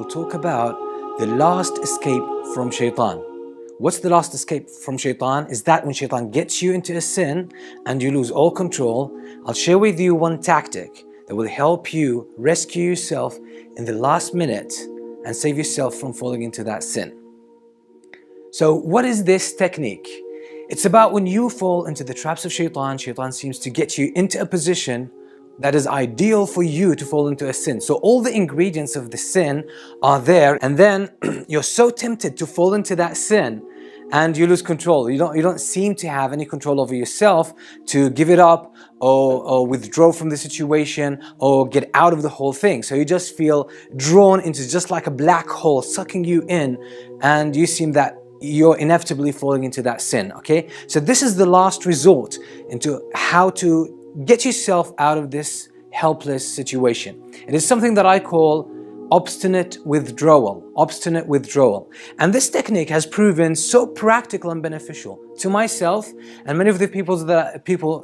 talk about the last escape from shaitan. What's the last escape from shaitan? Is that when shaitan gets you into a sin and you lose all control. I'll share with you one tactic that will help you rescue yourself in the last minute and save yourself from falling into that sin. So what is this technique? It's about when you fall into the traps of shaitan, shaitan seems to get you into a position that is ideal for you to fall into a sin. So all the ingredients of the sin are there, and then you're so tempted to fall into that sin and you lose control. You don't seem to have any control over yourself to give it up or withdraw from the situation or get out of the whole thing. So you just feel drawn into just like a black hole sucking you in, and you seem that you're inevitably falling into that sin. Okay, so this is the last resort into how to get yourself out of this helpless situation. It is something that I call obstinate withdrawal. Obstinate withdrawal. And this technique has proven so practical and beneficial to myself and many of the people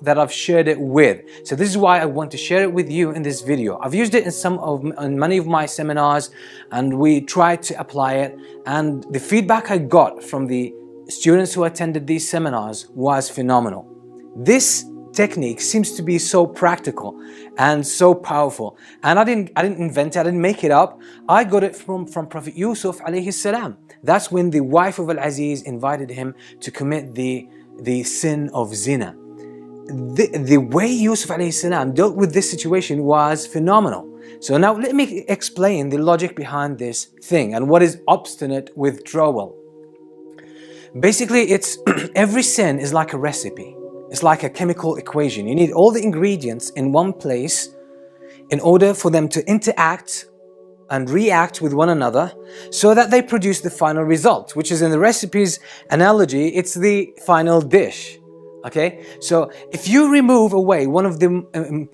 that I've shared it with. So this is why I want to share it with you in this video. I've used it in many of my seminars, and we tried to apply it, and the feedback I got from the students who attended these seminars was phenomenal. This technique seems to be so practical and so powerful, and I didn't invent it, I didn't make it up. I got it from Prophet Yusuf alayhi salam. That's when the wife of Al-Aziz invited him to commit the sin of zina. The way Yusuf alayhi salam dealt with this situation was phenomenal. So now let me explain the logic behind this thing and what is obstinate withdrawal. Basically, it's every sin is like a recipe. It's like a chemical equation. You need all the ingredients in one place in order for them to interact and react with one another so that they produce the final result, which is, in the recipe's analogy, it's the final dish. Okay, so if you remove away one of the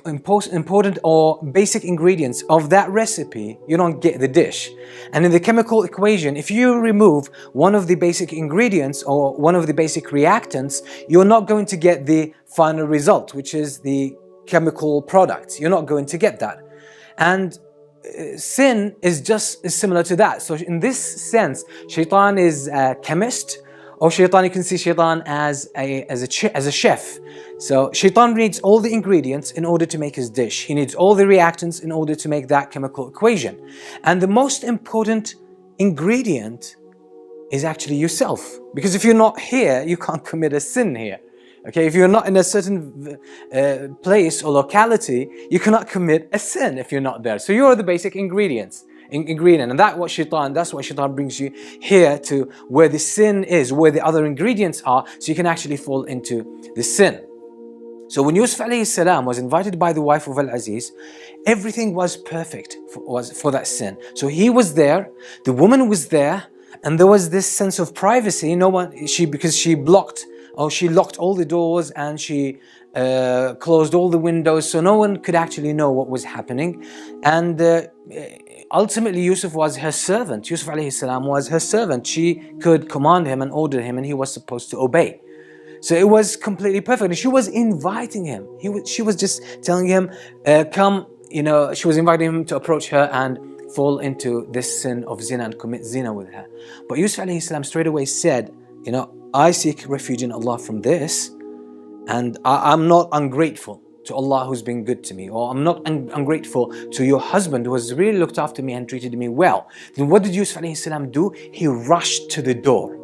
important or basic ingredients of that recipe, you don't get the dish. And in the chemical equation, if you remove one of the basic ingredients or one of the basic reactants, you're not going to get the final result, which is the chemical product. You're not going to get that. And sin is similar to that. So in this sense, shaitan is a chemist, or shaitan, you can see shaitan as a chef. So shaitan needs all the ingredients in order to make his dish. He needs all the reactants in order to make that chemical equation. And the most important ingredient is actually yourself. Because if you're not here, you can't commit a sin here. Okay, if you're not in a certain place or locality, you cannot commit a sin if you're not there. So you're the basic ingredient, and that's what shaitan brings you here to, where the sin is, where the other ingredients are, so you can actually fall into the sin. So when Yusuf alayhi salam was invited by the wife of Al-Aziz, everything was perfect for that sin. So he was there, the woman was there, and there was this sense of privacy. Because she locked all the doors and she closed all the windows, so no one could actually know what was happening. And ultimately, Yusuf was her servant. Yusuf alayhi salam was her servant. She could command him and order him, and he was supposed to obey. So it was completely perfect. And she was inviting him. She was just telling him, come, she was inviting him to approach her and fall into this sin of zina and commit zina with her. But Yusuf alayhi salam straight away said, I seek refuge in Allah from this, and I'm not ungrateful to Allah who's been good to me, or I'm not ungrateful to your husband who has really looked after me and treated me well. Then what did Yusuf alayhi salam do? He rushed to the door.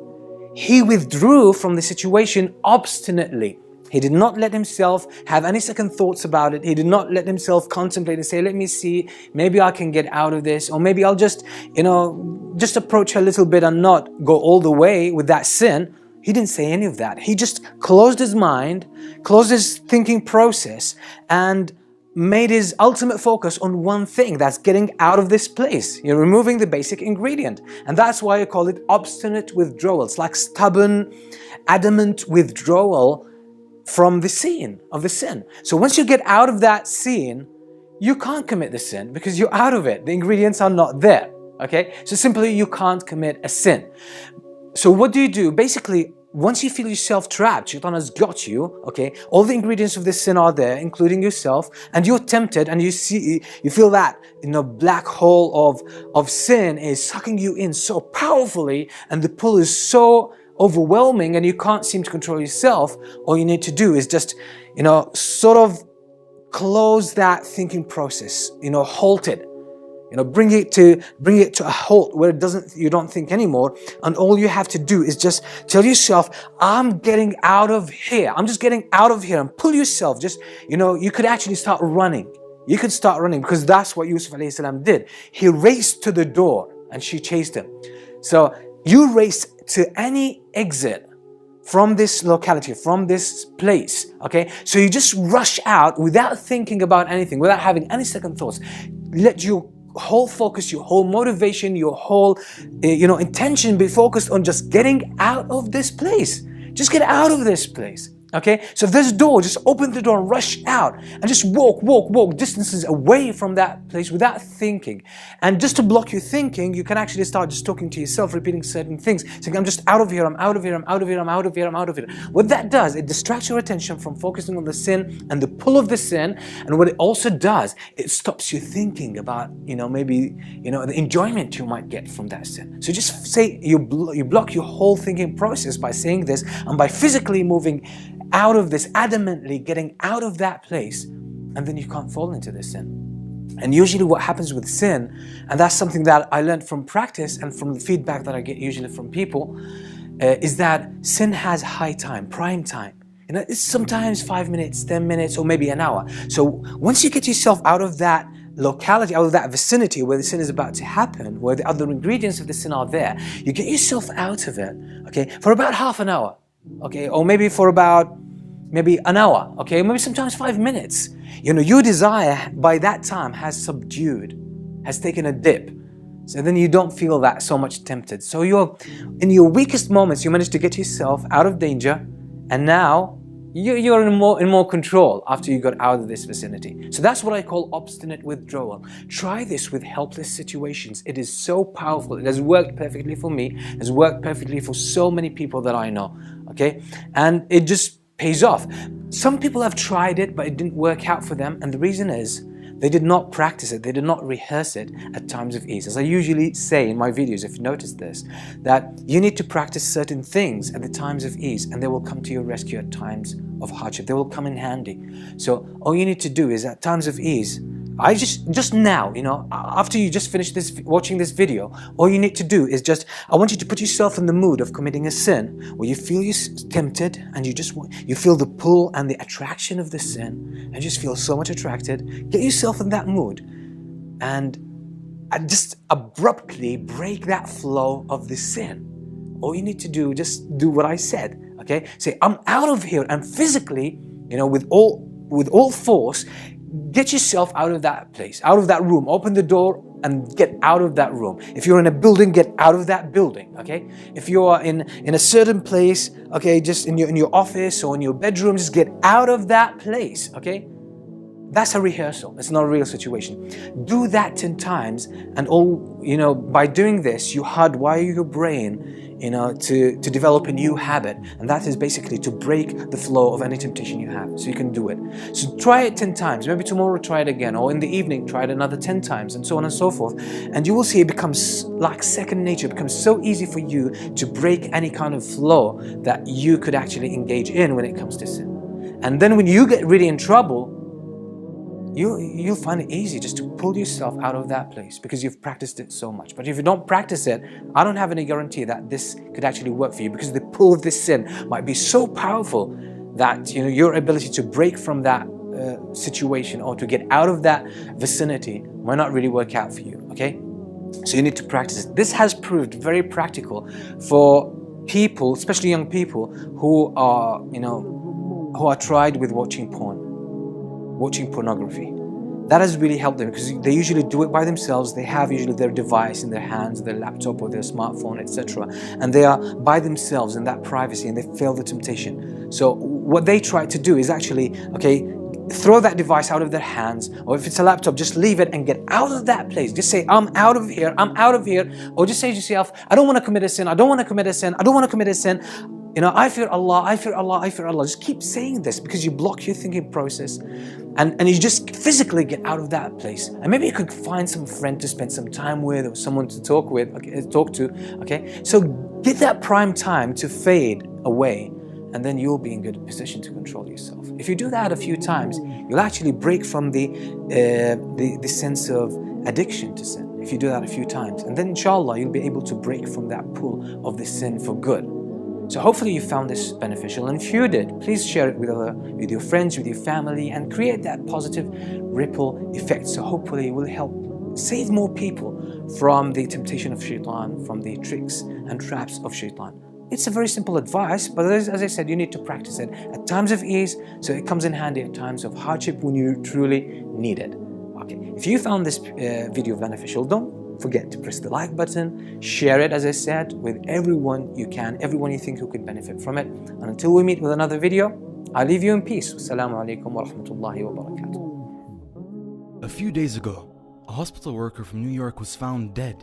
He withdrew from the situation obstinately. He did not let himself have any second thoughts about it. He did not let himself contemplate and say, let me see, maybe I can get out of this, or maybe I'll just approach her a little bit and not go all the way with that sin. He didn't say any of that. He just closed his mind, closed his thinking process, and made his ultimate focus on one thing, that's getting out of this place. You're removing the basic ingredient. And that's why I call it obstinate withdrawal. It's like stubborn, adamant withdrawal from the scene of the sin. So once you get out of that scene, you can't commit the sin because you're out of it. The ingredients are not there. Okay? So simply you can't commit a sin. So what do you do? Basically, once you feel yourself trapped, Shaitan has got you, okay, all the ingredients of this sin are there, including yourself, and you're tempted, and you feel that, black hole of sin is sucking you in so powerfully, and the pull is so overwhelming, and you can't seem to control yourself. All you need to do is just, sort of close that thinking process, halt it. Bring it to a halt where you don't think anymore. And all you have to do is just tell yourself, I'm getting out of here. I'm just getting out of here, and pull yourself. Just, you could actually start running. You could start running, because that's what Yusuf alayhi salam did. He raced to the door and she chased him. So you race to any exit from this locality, from this place, okay? So you just rush out without thinking about anything, without having any second thoughts. Let your whole focus, your whole motivation, your whole, intention be focused on just getting out of this place. Just get out of this place. Okay, so if there's a door, just open the door and rush out and just walk distances away from that place without thinking. And just to block your thinking, you can actually start just talking to yourself, repeating certain things, saying, I'm just out of here, I'm out of here, I'm out of here, I'm out of here, I'm out of here. What that does, it distracts your attention from focusing on the sin and the pull of the sin. And what it also does, it stops you thinking about, maybe, the enjoyment you might get from that sin. So just say, you block your whole thinking process by saying this, and by physically moving out of this, adamantly getting out of that place, and then you can't fall into this sin. And usually what happens with sin, and that's something that I learned from practice and from the feedback that I get usually from people, is that sin has high time, prime time. It's sometimes 5 minutes, 10 minutes, or maybe an hour. So once you get yourself out of that locality, out of that vicinity where the sin is about to happen, where the other ingredients of the sin are there, you get yourself out of it, okay, for about half an hour. Okay, or maybe for about an hour, okay, maybe sometimes 5 minutes. Your desire by that time has subdued, has taken a dip. So then you don't feel that so much tempted. So in your weakest moments, you manage to get yourself out of danger, and now you're in more control after you got out of this vicinity. So that's what I call obstinate withdrawal. Try this with helpless situations. It is so powerful. It has worked perfectly for me. It has worked perfectly for so many people that I know. Okay, and it just pays off. Some people have tried it, but it didn't work out for them, and the reason is they did not practice it, they did not rehearse it at times of ease. As I usually say in my videos, if you notice this, that you need to practice certain things at the times of ease, and they will come to your rescue at times of hardship. They will come in handy. So all you need to do is at times of ease, just now, after you just finish watching this video, all you need to do is I want you to put yourself in the mood of committing a sin where you feel you're tempted, and you feel the pull and the attraction of the sin, and just feel so much attracted. Get yourself in that mood and just abruptly break that flow of the sin. All you need to do, just do what I said, okay? Say, I'm out of here, and physically, with all force, get yourself out of that place, out of that room. Open the door and get out of that room. If you're in a building, get out of that building, okay? If you are in a certain place, okay, just in your office or in your bedroom, just get out of that place, okay? That's a rehearsal. It's not a real situation. Do that 10 times, and by doing this, you hardwire your brain, to develop a new habit, and that is basically to break the flow of any temptation you have, so you can do it. So try it 10 times. Maybe tomorrow try it again, or in the evening try it another 10 times, and so on and so forth. And you will see it becomes like second nature. It becomes so easy for you to break any kind of flow that you could actually engage in when it comes to sin. And then when you get really in trouble, you'll find it easy just to pull yourself out of that place, because you've practiced it so much. But if you don't practice it, I don't have any guarantee that this could actually work for you, because the pull of this sin might be so powerful that your ability to break from that situation or to get out of that vicinity might not really work out for you, okay? So you need to practice it. This has proved very practical for people, especially young people, who are tried with watching pornography. That has really helped them, because they usually do it by themselves. They have usually their device in their hands, their laptop or their smartphone, etc. And they are by themselves in that privacy, and they fail the temptation. So what they try to do is actually, throw that device out of their hands, or if it's a laptop, just leave it and get out of that place. Just say, I'm out of here, I'm out of here. Or just say to yourself, I don't want to commit a sin, I don't want to commit a sin, I don't want to commit a sin. You know, I fear Allah, I fear Allah, I fear Allah. Just keep saying this because you block your thinking process and you just physically get out of that place. And maybe you could find some friend to spend some time with or someone to talk with, talk to, okay? So get that prime time to fade away, and then you'll be in good position to control yourself. If you do that a few times, you'll actually break from the sense of addiction to sin. If you do that a few times, and then inshallah, you'll be able to break from that pull of the sin for good. So hopefully you found this beneficial, and if you did, please share it with your friends, with your family, and create that positive ripple effect. So hopefully it will help save more people from the temptation of shaitan, from the tricks and traps of shaitan. It's a very simple advice, but as I said, you need to practice it at times of ease, so it comes in handy at times of hardship when you truly need it. Okay, if you found this video beneficial, don't forget to press the like button, share it, as I said, with everyone you can, everyone you think who could benefit from it. And until we meet with another video, I leave you in peace. Wassalamu alaikum wa rahmatullahi wa barakatuh. A few days ago, a hospital worker from New York was found dead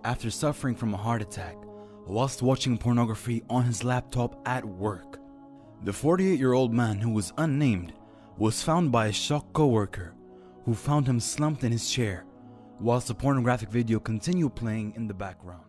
after suffering from a heart attack whilst watching pornography on his laptop at work. The 48-year-old man, who was unnamed, was found by a shocked co-worker who found him slumped in his chair whilst the pornographic video continued playing in the background.